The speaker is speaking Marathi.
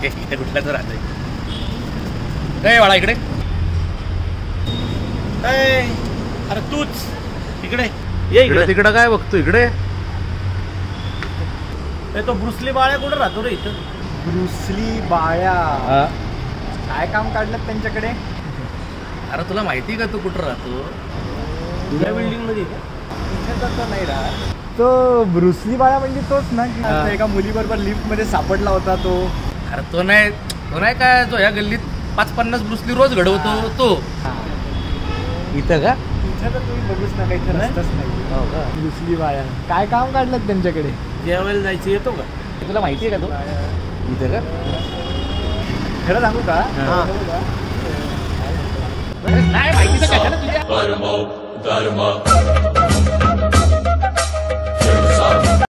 इथे कुठला तर राहतोय. काय बाळा इकडे. अरे तूच इकडे ये. इकडे तिकडं काय बघतो इकडे. तो ब्रुसली बाळ्या कुठं राहतो रे इथं. ब्रुसली बाळ्या काय काम काढलं त्यांच्याकडे. अरे तुला माहिती का तू कुठं राहतो. तुझ्या बिल्डिंग मध्ये इथे तर नाही राहत. तो ब्रुसली बाळा म्हणजे तोच ना की एका मुलीबरोबर लिफ्ट मध्ये सापडला होता तो. अरे तो नाही काय जो या गल्लीत 5-50 ब्रुसली रोज घडवतो तो. इथं का. इथे तर तुम्ही बघूच ना काही रस्ताच नाही. ब्रुसली बाळा काय काम काढलं त्यांच्याकडे. जेवायला जायचं येतो का. तुला माहिती आहे का तो इथं का. खरं सांगू का. नाही माहिती तर कशाला तुझ्या.